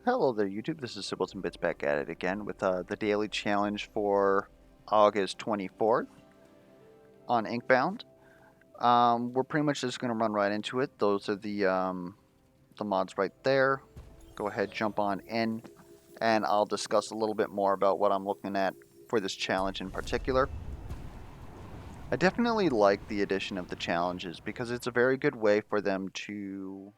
Hello there, YouTube. This is Simpleton Bits back at it again with the daily challenge for August 24th on Inkbound. We're pretty much just going to run right into it. Those are the mods right there. Go ahead, jump on in, and I'll discuss a little bit more about what I'm looking at for this challenge in particular. I definitely like the addition of the challenges because it's a very good way for them to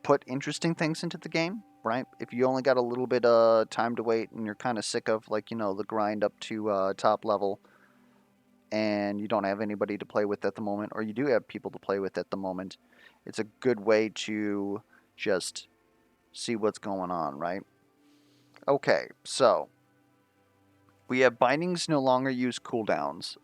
put interesting things into the game, right? If you only got a little bit of time to wait and you're kind of sick of, like, the grind up to top level and you don't have anybody to play with at the moment, or you do have people to play with at the moment, it's a good way to just see what's going on, right? Okay, so we have bindings no longer use cooldowns.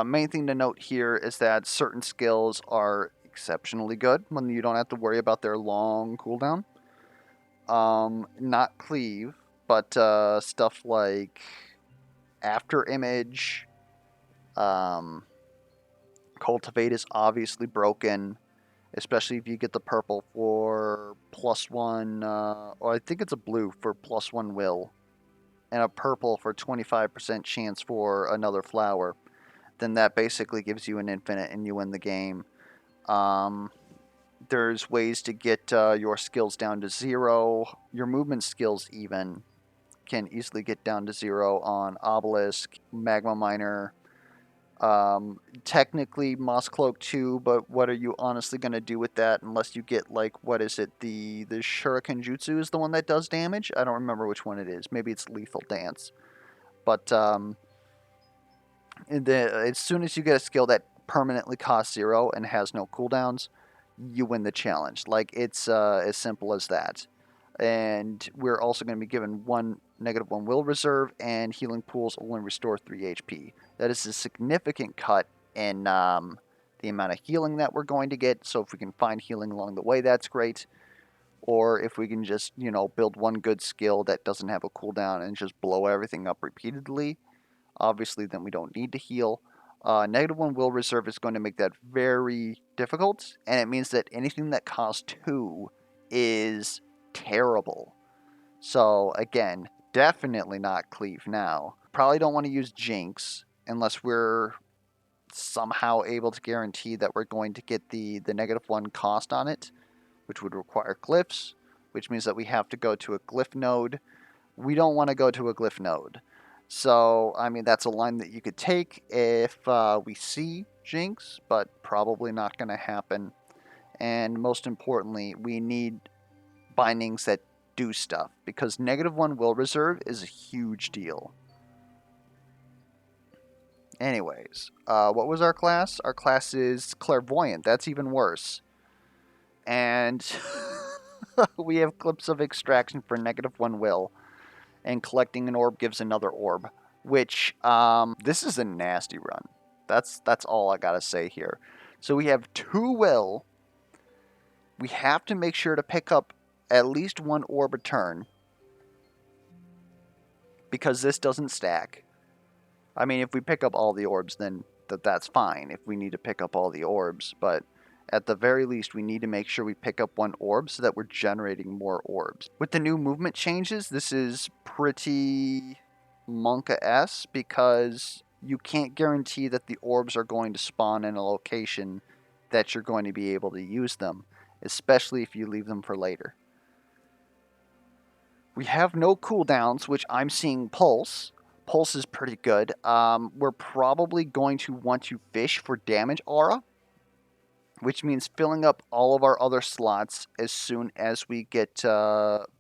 Main thing to note here is that certain skills are exceptionally good when you don't have to worry about their long cooldown. Not cleave, but stuff like after image, um, cultivate is obviously broken, especially if you get the purple for +1, or I think it's a blue for +1 will, and a purple for 25% chance for another flower. Then that basically gives you an infinite and you win the game. There's ways to get your skills down to 0, your movement skills even can easily get down to 0 on Obelisk, Magma Miner, technically Moss Cloak too, but what are you honestly going to do with that unless you get, like, what is it, the Shuriken Jutsu is the one that does damage? I don't remember which one it is. Maybe it's Lethal Dance. But as soon as you get a skill that permanently costs 0 and has no cooldowns, you win the challenge. Like, it's as simple as that. And we're also going to be given one -1 will reserve, and healing pools only restore 3 HP. That is a significant cut in the amount of healing that we're going to get. So if we can find healing along the way, that's great. Or if we can just, build one good skill that doesn't have a cooldown and just blow everything up repeatedly, obviously then we don't need to heal. -1 will reserve is going to make that very difficult, and it means that anything that costs 2 is terrible. So again, definitely not cleave now. Probably don't want to use Jinx unless we're somehow able to guarantee that we're going to get the -1 cost on it, which would require glyphs, which means that we have to go to a glyph node. We don't want to go to a glyph node. So, I mean, that's a line that you could take if we see Jinx, but probably not going to happen. And most importantly, we need bindings that do stuff, because -1 will reserve is a huge deal. Anyways, what was our class? Our class is clairvoyant. That's even worse. And we have clips of extraction for -1 will, and collecting an orb gives another orb, which this is a nasty run. That's all I gotta say here. So we have 2 will. We have to make sure to pick up at least 1 orb a turn, because this doesn't stack. I mean, if we pick up all the orbs, then that's fine if we need to pick up all the orbs, but at the very least, we need to make sure we pick up 1 orb so that we're generating more orbs. With the new movement changes, this is pretty Monka-esque, because you can't guarantee that the orbs are going to spawn in a location that you're going to be able to use them, especially if you leave them for later. We have no cooldowns, which I'm seeing Pulse. Pulse is pretty good. We're probably going to want to fish for damage aura, which means filling up all of our other slots as soon as we get,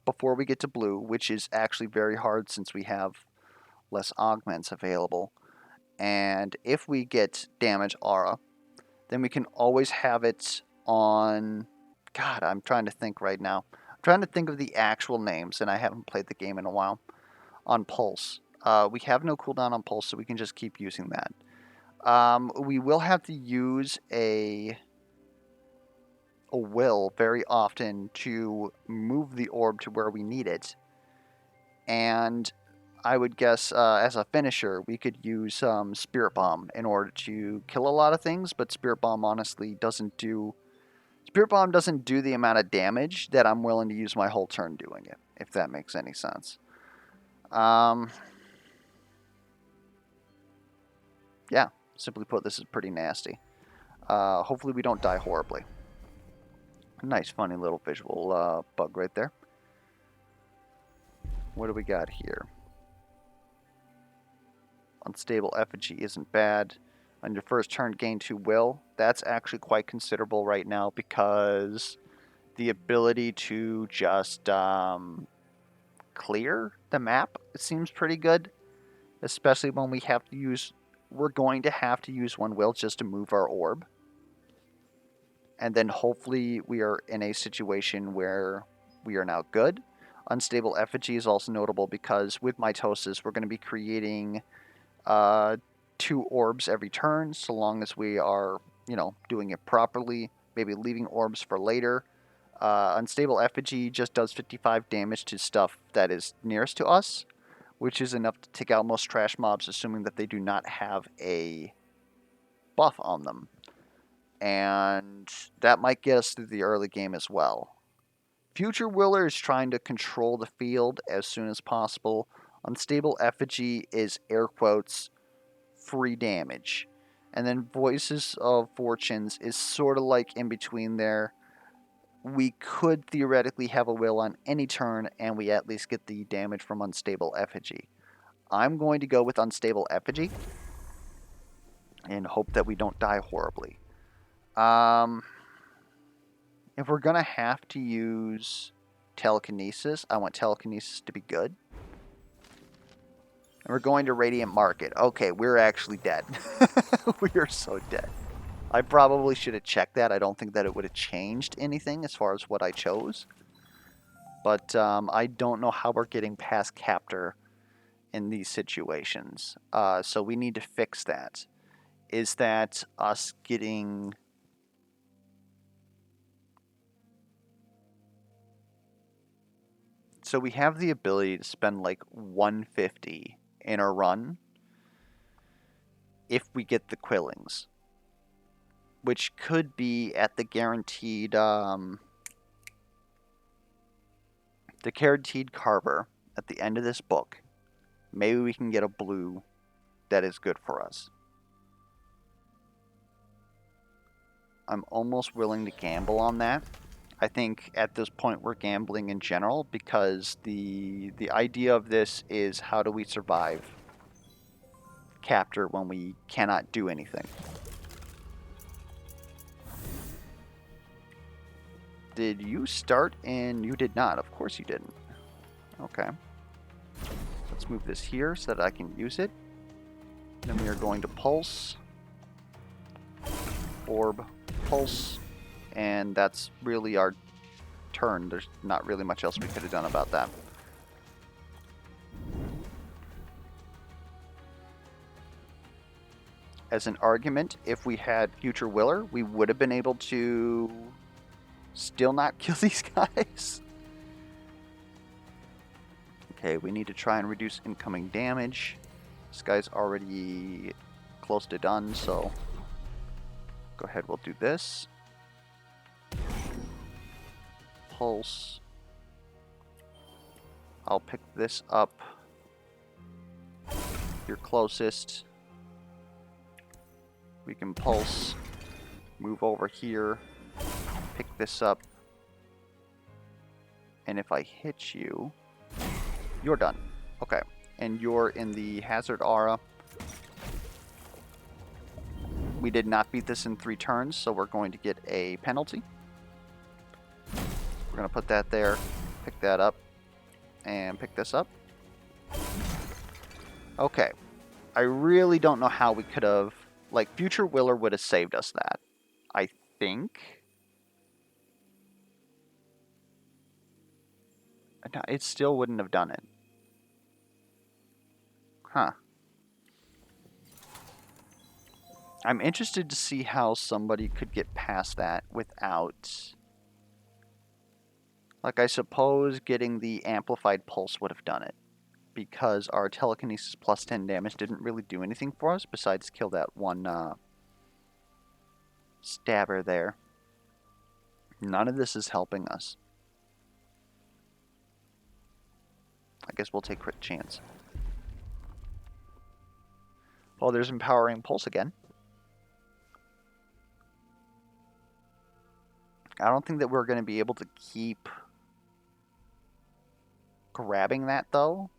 before we get to blue, which is actually very hard since we have less augments available. And if we get damage aura, then we can always have it on, God, I'm trying to think right now. I'm trying to think of the actual names, and I haven't played the game in a while. On Pulse. We have no cooldown on Pulse, so we can just keep using that. We will have to use a will very often to move the orb to where we need it. And I would guess as a finisher, we could use Spirit Bomb in order to kill a lot of things, but Spirit Bomb honestly doesn't do the amount of damage that I'm willing to use my whole turn doing it. if that makes any sense. Yeah, simply put, this is pretty nasty. Hopefully we don't die horribly. Nice, funny little visual bug right there. What do we got here? Unstable effigy isn't bad. On your first turn, gain 2 will. That's actually quite considerable right now because the ability to just clear the map seems pretty good, especially when we have to use. We're going to have to use 1 will just to move our orb. And then hopefully we are in a situation where we are now good. Unstable effigy is also notable because with mitosis, we're going to be creating 2 orbs every turn, so long as we are, doing it properly, maybe leaving orbs for later. Unstable effigy just does 55 damage to stuff that is nearest to us, which is enough to take out most trash mobs, assuming that they do not have a buff on them. And that might get us through the early game as well. Future Willer is trying to control the field as soon as possible. Unstable effigy is air quotes free damage. And then Voices of Fortunes is sort of like in between there. We could theoretically have a will on any turn, and we at least get the damage from Unstable Effigy. I'm going to go with Unstable Effigy and hope that we don't die horribly. If we're going to have to use Telekinesis, I want Telekinesis to be good. And we're going to Radiant Market. Okay, we're actually dead. We are so dead. I probably should have checked that. I don't think that it would have changed anything as far as what I chose. But I don't know how we're getting past Captor in these situations. So we need to fix that. Is that us getting... So we have the ability to spend like 150 in a run if we get the Quillings, which could be at the guaranteed carver at the end of this book. Maybe we can get a blue that is good for us. I'm almost willing to gamble on that. I think at this point we're gambling in general because the idea of this is how do we survive Captor when we cannot do anything. Did you start and you did not? Of course you didn't. Okay. Let's move this here so that I can use it. Then we are going to pulse. Orb, pulse. And that's really our turn. There's not really much else we could have done about that. As an argument, if we had Future Willer, we would have been able to still not kill these guys. Okay, we need to try and reduce incoming damage. This guy's already close to done, so go ahead, we'll do this. Pulse. I'll pick this up. You're closest. We can pulse. Move over here. Pick this up. And if I hit you, you're done. Okay. And you're in the Hazard Aura. We did not beat this in 3 turns, so we're going to get a penalty. We're going to put that there, pick that up, and pick this up. Okay. I really don't know how we could have... Like, Future Willer would have saved us that. I think... No, it still wouldn't have done it. Huh. I'm interested to see how somebody could get past that without... Like, I suppose getting the Amplified Pulse would have done it. Because our Telekinesis plus 10 damage didn't really do anything for us besides kill that one stabber there. None of this is helping us. I guess we'll take crit chance. Oh, there's Empowering Pulse again. I don't think that we're going to be able to keep grabbing that, though.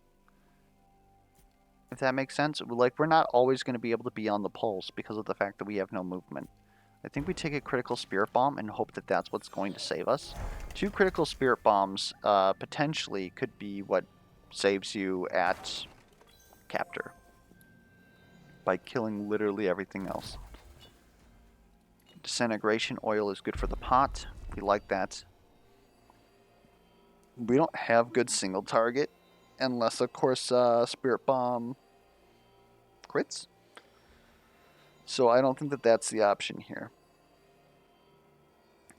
If that makes sense. Like, we're not always going to be able to be on the pulse because of the fact that we have no movement. I think we take a critical Spirit Bomb and hope that that's what's going to save us. 2 critical Spirit Bombs potentially could be what saves you at Capture. By killing literally everything else. Disintegration Oil is good for the pot. We like that. We don't have good single target. Unless, of course, Spirit Bomb crits. So I don't think that that's the option here.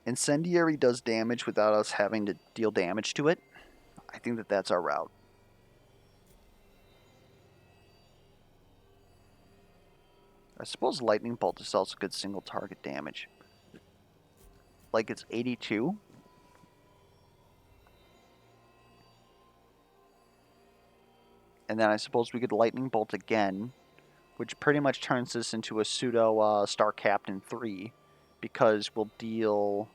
Incendiary does damage without us having to deal damage to it. I think that that's our route. I suppose Lightning Bolt is also good single target damage. Like it's 82. And then I suppose we could Lightning Bolt again, which pretty much turns this into a pseudo Star Captain 3, because we'll deal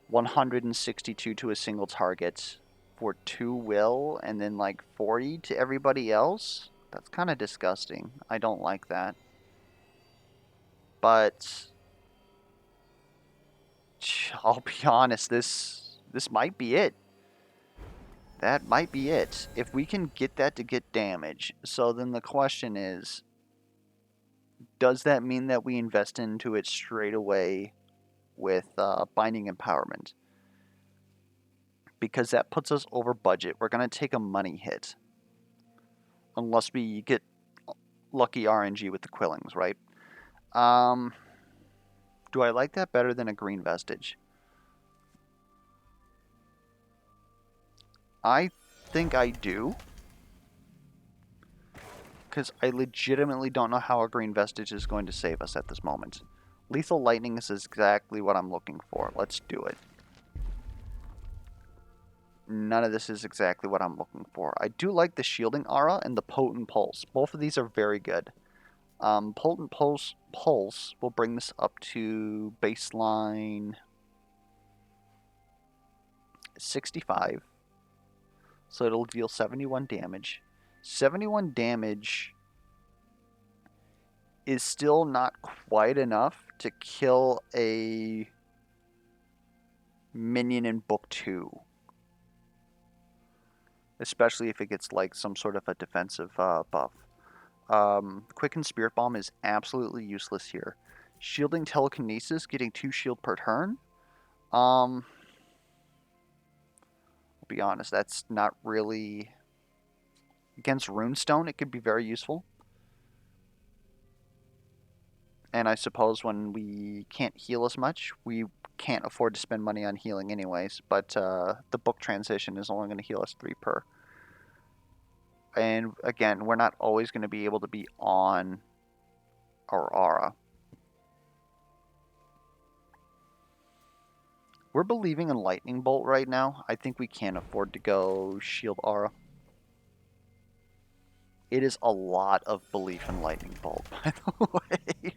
162 to a single target for 2 will, and then like 40 to everybody else. That's kind of disgusting. I don't like that. But I'll be honest, this might be it. That might be it. If we can get that to get damage, so then the question is, does that mean that we invest into it straight away with Binding Empowerment? Because that puts us over budget. We're going to take a money hit. Unless we get lucky RNG with the Quillings, right? Do I like that better than a Green Vestige? I think I do. Because I legitimately don't know how a Green Vestige is going to save us at this moment. Lethal Lightning is exactly what I'm looking for. Let's do it. None of this is exactly what I'm looking for. I do like the Shielding Aura and the Potent Pulse. Both of these are very good. Potent Pulse will bring this up to baseline 65. So it'll deal 71 damage. 71 damage is still not quite enough to kill a minion in Book 2. Especially if it gets like some sort of a defensive buff. Quicken Spirit Bomb is absolutely useless here. Shielding Telekinesis, getting 2 shield per turn. I'll be honest, that's not really... Against Runestone, it could be very useful. And I suppose when we can't heal as much, we can't afford to spend money on healing anyways. But the book transition is only going to heal us 3 per. And again, we're not always going to be able to be on our aura. We're believing in Lightning Bolt right now. I think we can't afford to go Shield Aura. It is a lot of belief in Lightning Bolt, by the way.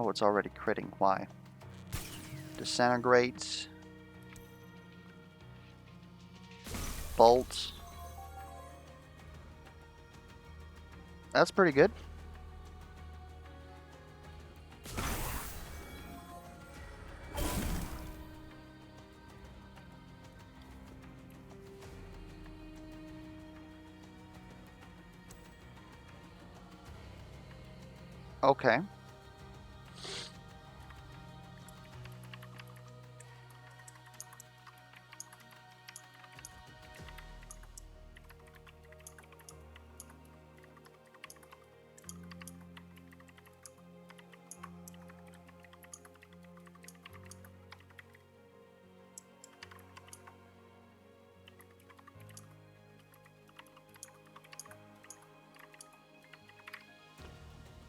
Oh, it's already critting. Why? Disintegrate. Bolt. That's pretty good. Okay.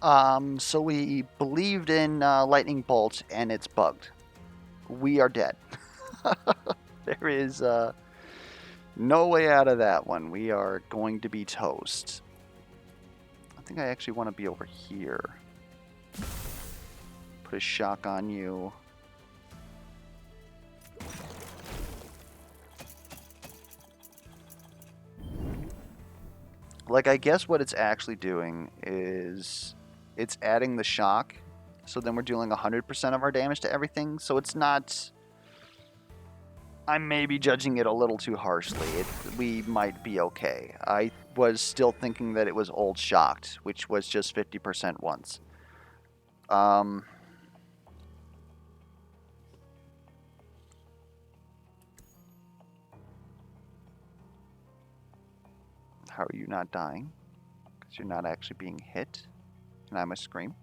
So we believed in lightning bolt, and it's bugged. We are dead. There is no way out of that one. We are going to be toast. I think I actually want to be over here. Put a shock on you. Like, I guess what it's actually doing is it's adding the shock. So then we're dealing 100% of our damage to everything. So it's not... I may be judging it a little too harshly. We might be okay. I was still thinking that it was old shocked, which was just 50% once. How are you not dying? Because you're not actually being hit. And I must scream.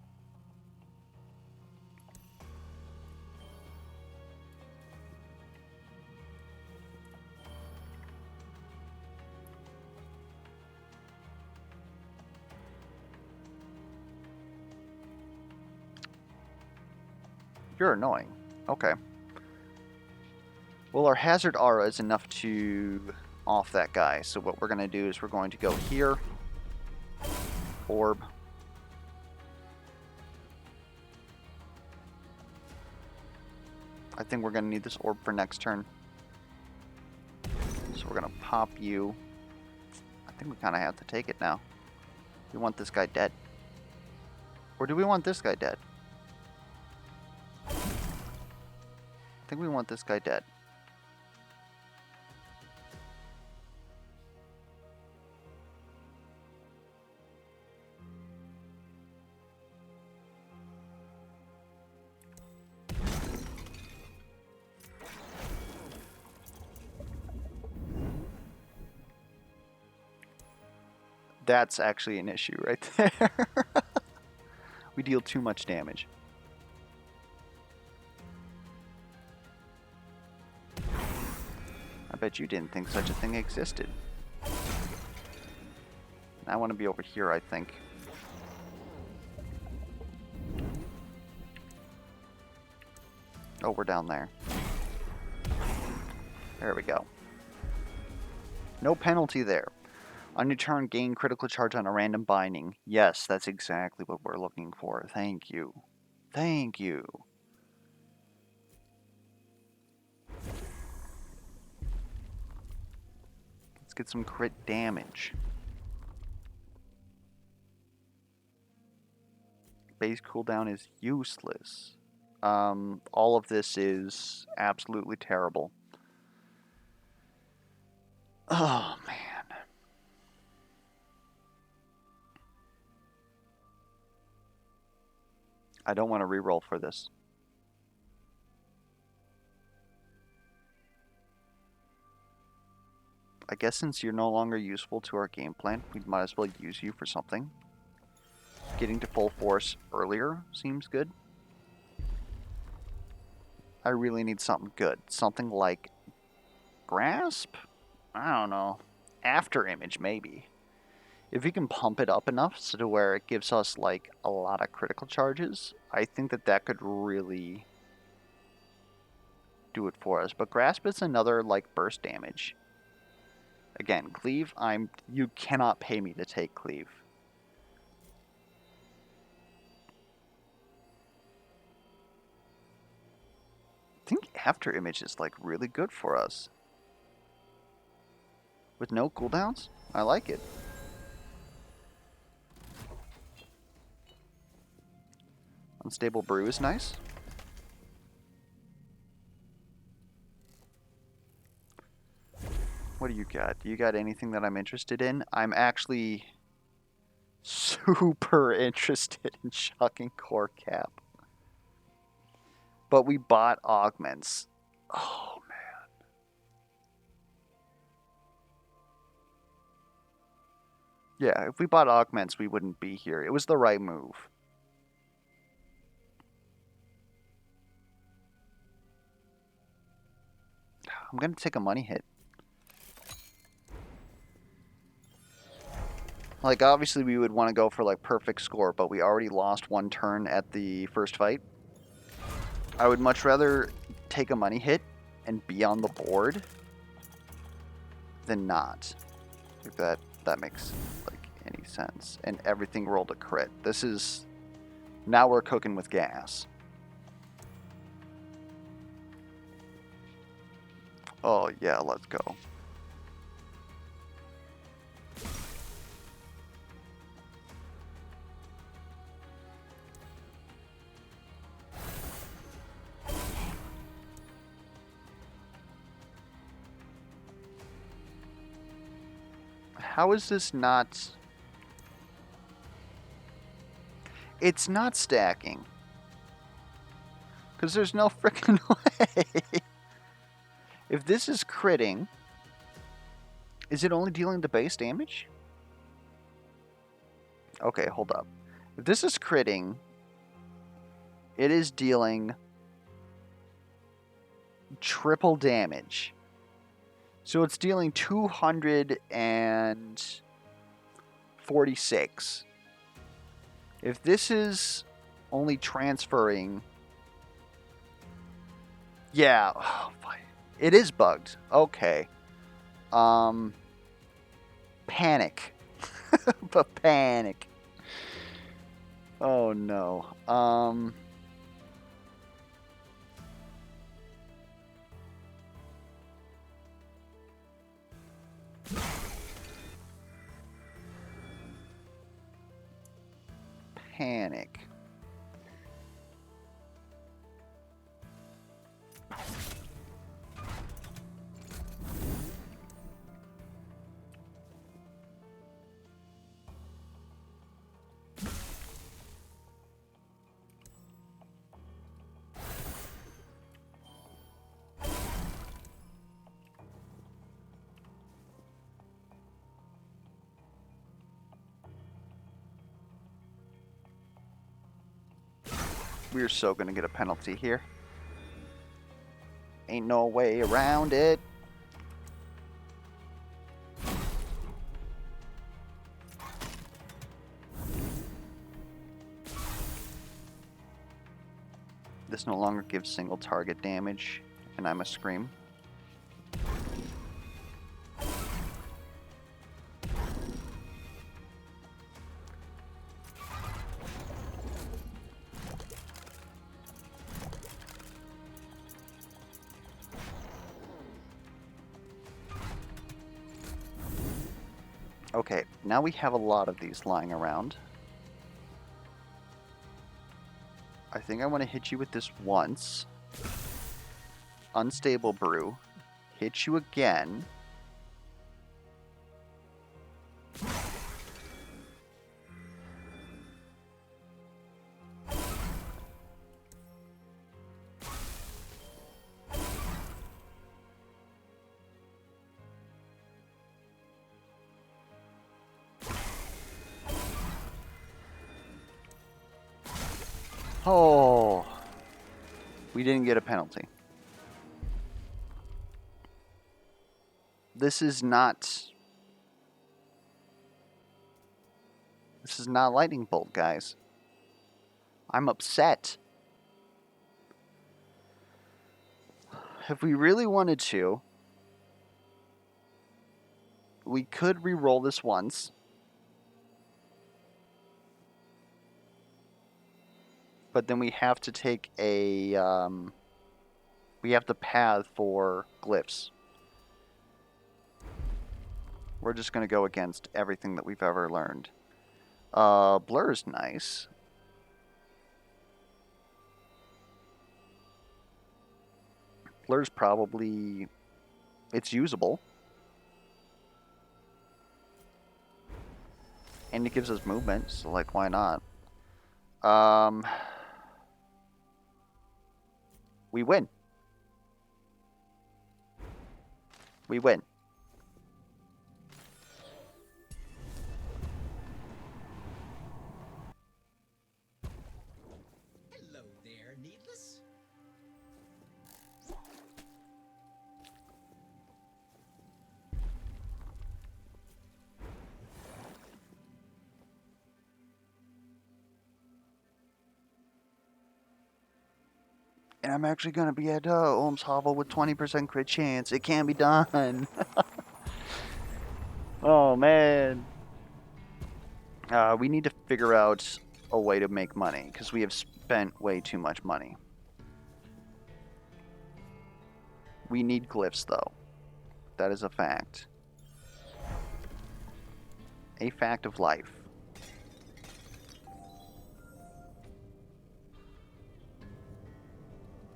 You're annoying. Okay. Well, our hazard aura is enough to off that guy. So what we're going to do is we're going to go here. Orb. I think we're going to need this orb for next turn. So we're going to pop you. I think we kind of have to take it now. We want this guy dead. Or do we want this guy dead? I think we want this guy dead. That's actually an issue right there. We deal too much damage. I bet you didn't think such a thing existed. I want to be over here, I think. Oh, we're down there. There we go. No penalty there. On your turn, gain critical charge on a random binding. Yes, that's exactly what we're looking for. Thank you. Thank you. Let's get some crit damage. Base cooldown is useless. All of this is absolutely terrible. Oh, man. I don't want to reroll for this. I guess since you're no longer useful to our game plan, we might as well use you for something. Getting to full force earlier seems good. I really need something good. Something like Grasp? I don't know. After Image, maybe. If we can pump it up enough so to where it gives us like a lot of critical charges, I think that that could really do it for us. But Grasp is another like burst damage. Again, Cleave, you cannot pay me to take Cleave. I think After Image is like really good for us. With no cooldowns? I like it. Unstable Brew is nice. What do you got? Do you got anything that I'm interested in? I'm actually super interested in shocking Core Cap. But we bought augments. Oh, man. Yeah, if we bought augments, we wouldn't be here. It was the right move. I'm going to take a money hit. Like, obviously we would want to go for, like, perfect score, but we already lost one turn at the first fight. I would much rather take a money hit and be on the board than not. If that makes, like, any sense. And everything rolled a crit. This is... Now we're cooking with gas. Oh, yeah, let's go. How is this not... It's not stacking. Because there's no frickin' way. If this is critting, is it only dealing the base damage? Okay, hold up. If this is critting, it is dealing triple damage. So it's dealing 246. If this is only transferring... Yeah, oh, it is bugged. Okay. Panic. But panic. Oh no. Panic. We're so gonna get a penalty here. Ain't no way around it. This no longer gives single target damage, and I'm a scream. Okay, now we have a lot of these lying around. I think I want to hit you with this once. Unstable brew. Hit you again. Oh, we didn't get a penalty. This is not lightning bolt, guys. I'm upset. If we really wanted to, we could re-roll this once. But then we have to take a, we have to path for glyphs. We're just going to go against everything that we've ever learned. Blur's nice. Blur's probably, it's usable. And it gives us movement, so like, why not? We win. We win. Hello there, Needless. And I'm actually going to be at Ohm's Hovel with 20% crit chance. It can be done. Oh, man. We need to figure out a way to make money, because we have spent way too much money. We need glyphs, though. That is a fact. A fact of life.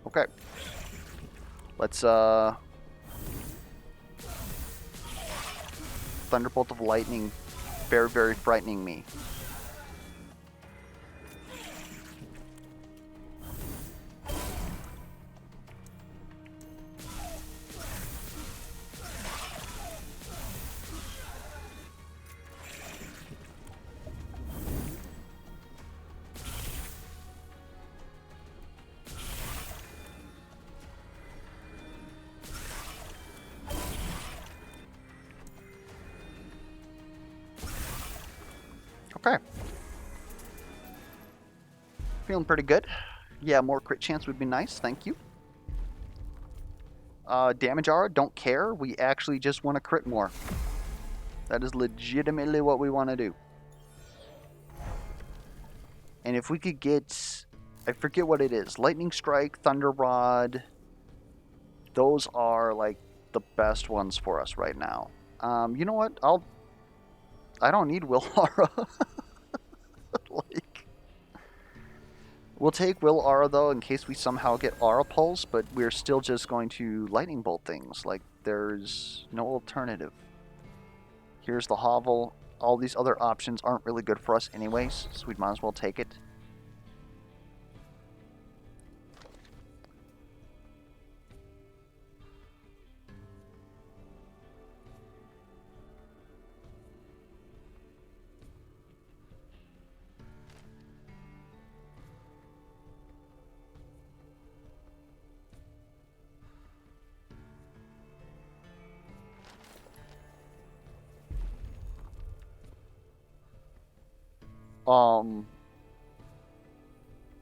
Okay. Let's, Thunderbolt of Lightning. Very, very frightening me. Okay. Feeling pretty good. Yeah, more crit chance would be nice. Thank you. Damage aura, don't care. We actually just want to crit more. That is legitimately what we want to do. And if we could get... I forget what it is. Lightning Strike, Thunder Rod. Those are, like, the best ones for us right now. You know what? I don't need Will Aura. Like... We'll take Will Aura, though, in case we somehow get Aura Pulse, but we're still just going to Lightning Bolt things. Like, there's no alternative. Here's the Hovel. All these other options aren't really good for us anyways, so we might as well take it.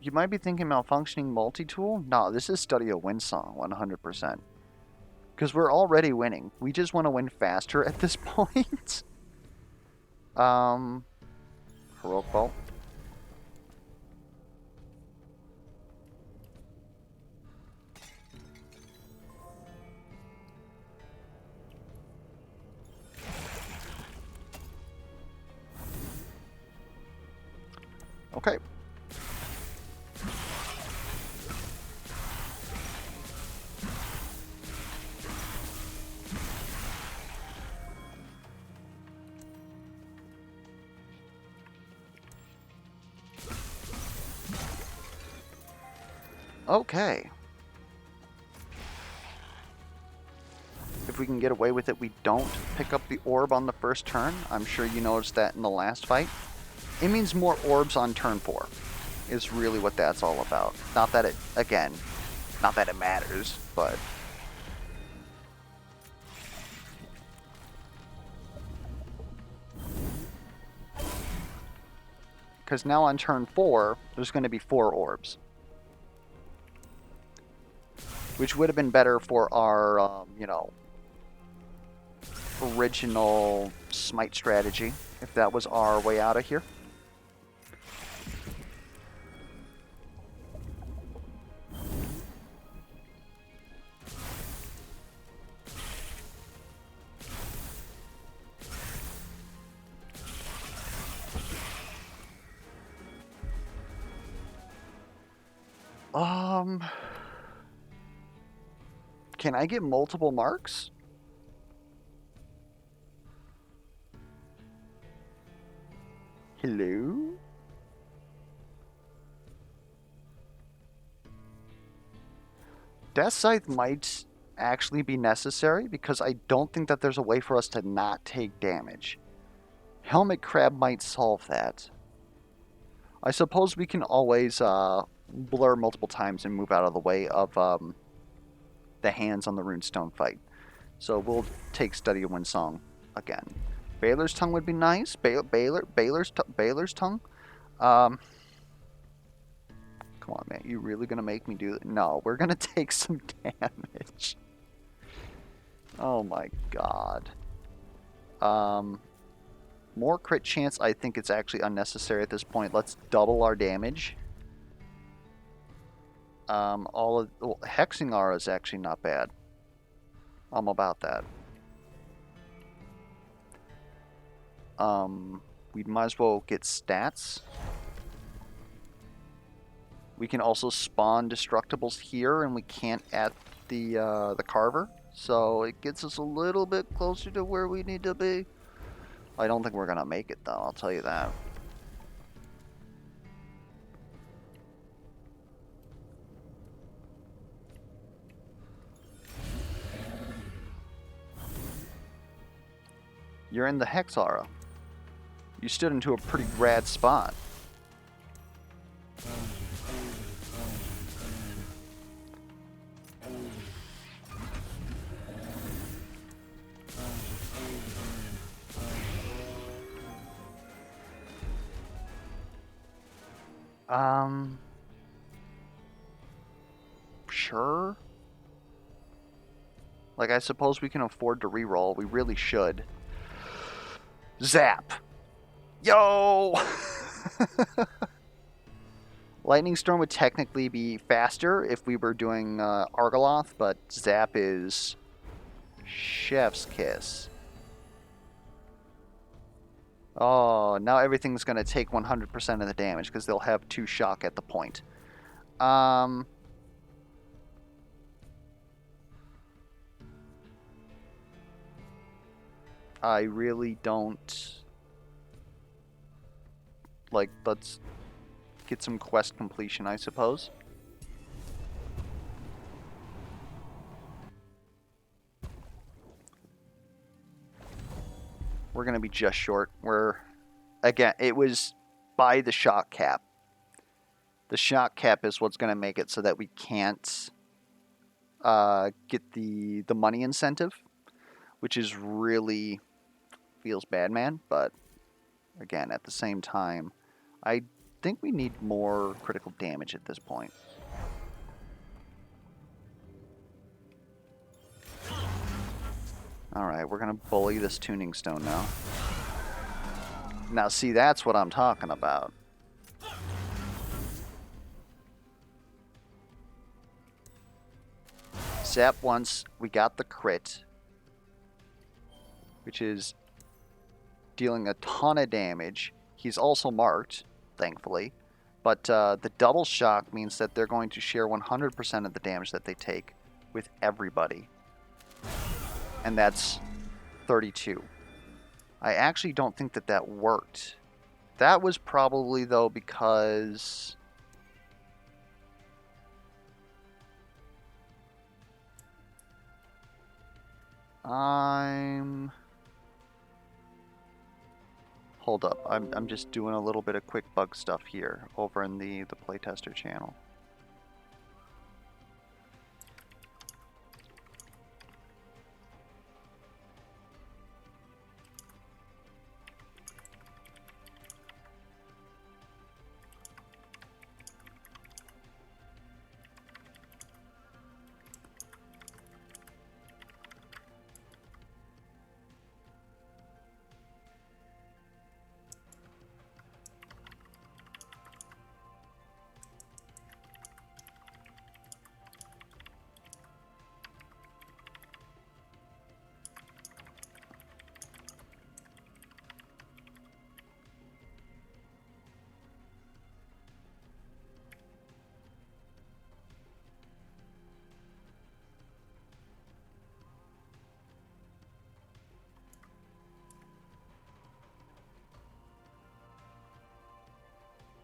You might be thinking malfunctioning multi-tool. No, this is Study of Windsong, 100%. Because we're already winning. We just want to win faster at this point. Heroic Bolt. Okay. Okay. If we can get away with it, we don't pick up the orb on the first turn. I'm sure you noticed that in the last fight. It means more orbs on turn 4 is really what that's all about. Not that it, again, not that it matters, but... Because now on turn 4, there's going to be 4 orbs. Which would have been better for our, you know, original smite strategy, if that was our way out of here. Can I get multiple marks? Hello? Death Scythe might actually be necessary because I don't think that there's a way for us to not take damage. Helmet Crab might solve that. I suppose we can always blur multiple times and move out of the way of the hands on the runestone fight. So we'll take Study of Windsong again. Baylor's Tongue would be nice. Baylor's Tongue. Come Come on, man. You really gonna make me do that? No, we're gonna take some damage. Oh my god. More crit chance. I think it's actually unnecessary at this point. Let's double our damage. Well, Hexing Aura is actually not bad. I'm about that. We might as well get stats. We can also spawn destructibles here, and we can't at the Carver. So it gets us a little bit closer to where we need to be. I don't think we're gonna make it though, I'll tell you that. You're in the Hex Aura. You stood into a pretty rad spot. Sure. Like, I suppose we can afford to reroll. We really should. Zap! Yo! Lightning Storm would technically be faster if we were doing Argoloth, but Zap is chef's kiss. Oh, now everything's going to take 100% of the damage because they'll have 2 shock at the point. I really don't... Like, let's get some quest completion, I suppose. We're going to be just short. Again, it was by the shock cap. The shock cap is what's going to make it so that we can't get the money incentive, which is really feels bad, man. But again, at the same time, I think we need more critical damage at this point. Alright, we're going to bully this tuning stone now. Now, see, that's what I'm talking about. Zap once, we got the crit, which is dealing a ton of damage. He's also marked, thankfully. But the double shock means that they're going to share 100% of the damage that they take with everybody. And that's 32. I actually don't think that that worked. That was probably, though, because... Hold up. I'm just doing a little bit of quick bug stuff here over in the playtester channel.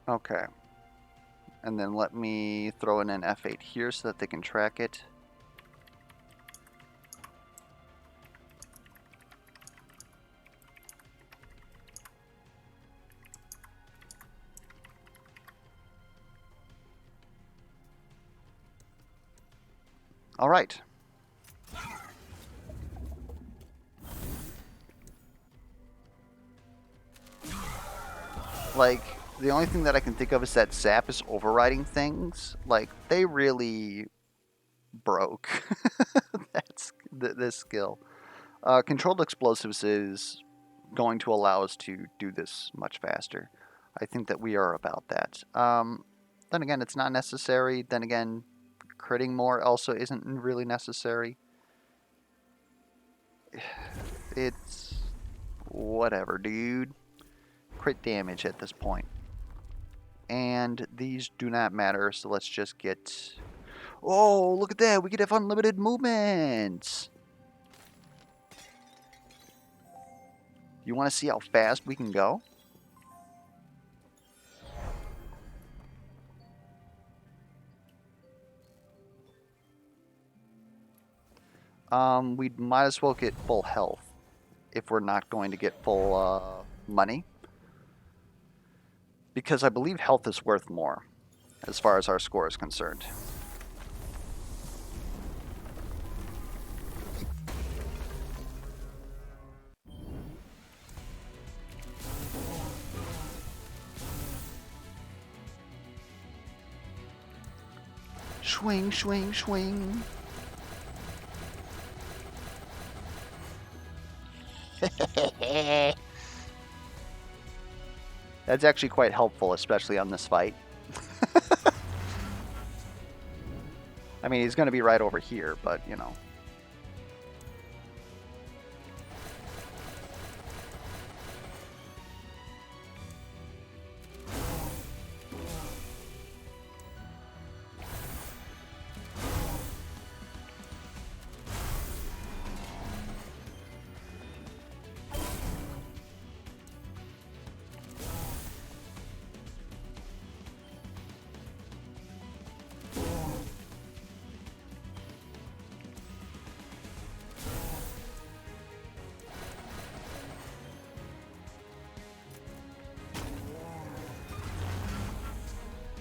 Okay. And then let me throw in an F8 here so that they can track it. All right. Like, The only thing that I can think of is that Zap is overriding things. Like, they really broke this skill. Controlled explosives is going to allow us to do this much faster. I think that we are about that. Then again, it's not necessary. Then again, critting more also isn't really necessary. It's whatever, dude. Crit damage at this point. And these do not matter, so let's just get... Oh, look at that! We could have unlimited movement! You want to see how fast we can go? We might as well get full health if we're not going to get full money. Because I believe health is worth more as far as our score is concerned. Swing, swing, swing. That's actually quite helpful, especially on this fight. I mean, he's going to be right over here, but, you know.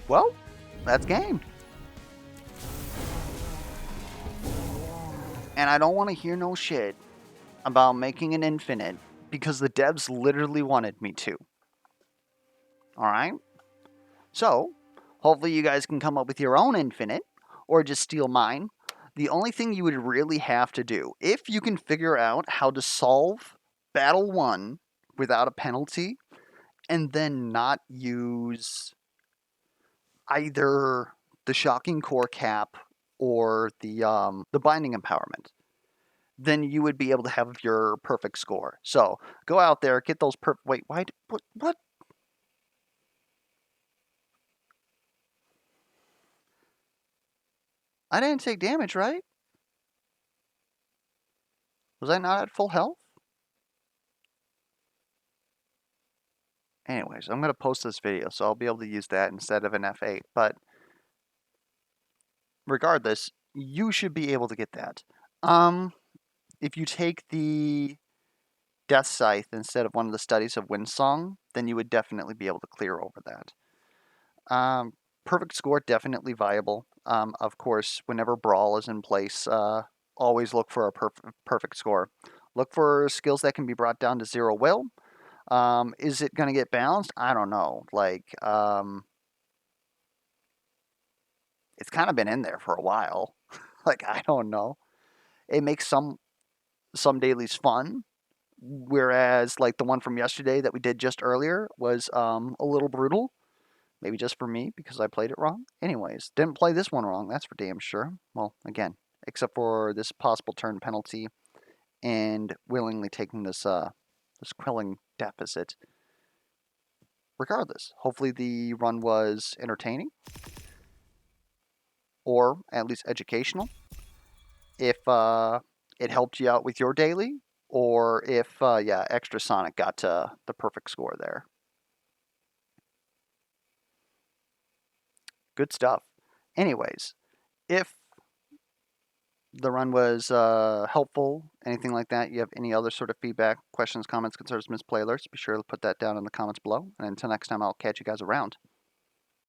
Well, that's game. And I don't want to hear no shit about making an infinite because the devs literally wanted me to. Alright? So, hopefully you guys can come up with your own infinite or just steal mine. The only thing you would really have to do, if you can figure out how to solve Battle 1 without a penalty and then not use either the shocking core cap or the binding empowerment, then you would be able to have your perfect score. So go out there, get those wait, why? What? I didn't take damage, right? Was I not at full health? Anyways, I'm gonna post this video, so I'll be able to use that instead of an F8. But regardless, you should be able to get that. If you take the Death Scythe instead of one of the studies of Windsong, then you would definitely be able to clear over that. Perfect score, definitely viable. Of course, whenever Brawl is in place, always look for a perfect score. Look for skills that can be brought down to 0 will. Is it going to get balanced? I don't know. Like, it's kind of been in there for a while. Like, I don't know. It makes some dailies fun, whereas like the one from yesterday that we did just earlier was a little brutal. Maybe just for me because I played it wrong. Anyways, didn't play this one wrong, that's for damn sure. Well, again, except for this possible turn penalty and willingly taking this quelling deficit. Regardless, hopefully the run was entertaining or at least educational. If it helped you out with your daily, or if yeah, Extra Sonic got the perfect score there. Good stuff. Anyways, if the run was helpful, anything like that, you have any other sort of feedback, questions, comments, concerns, misplay alerts, be sure to put that down in the comments below. And until next time, I'll catch you guys around.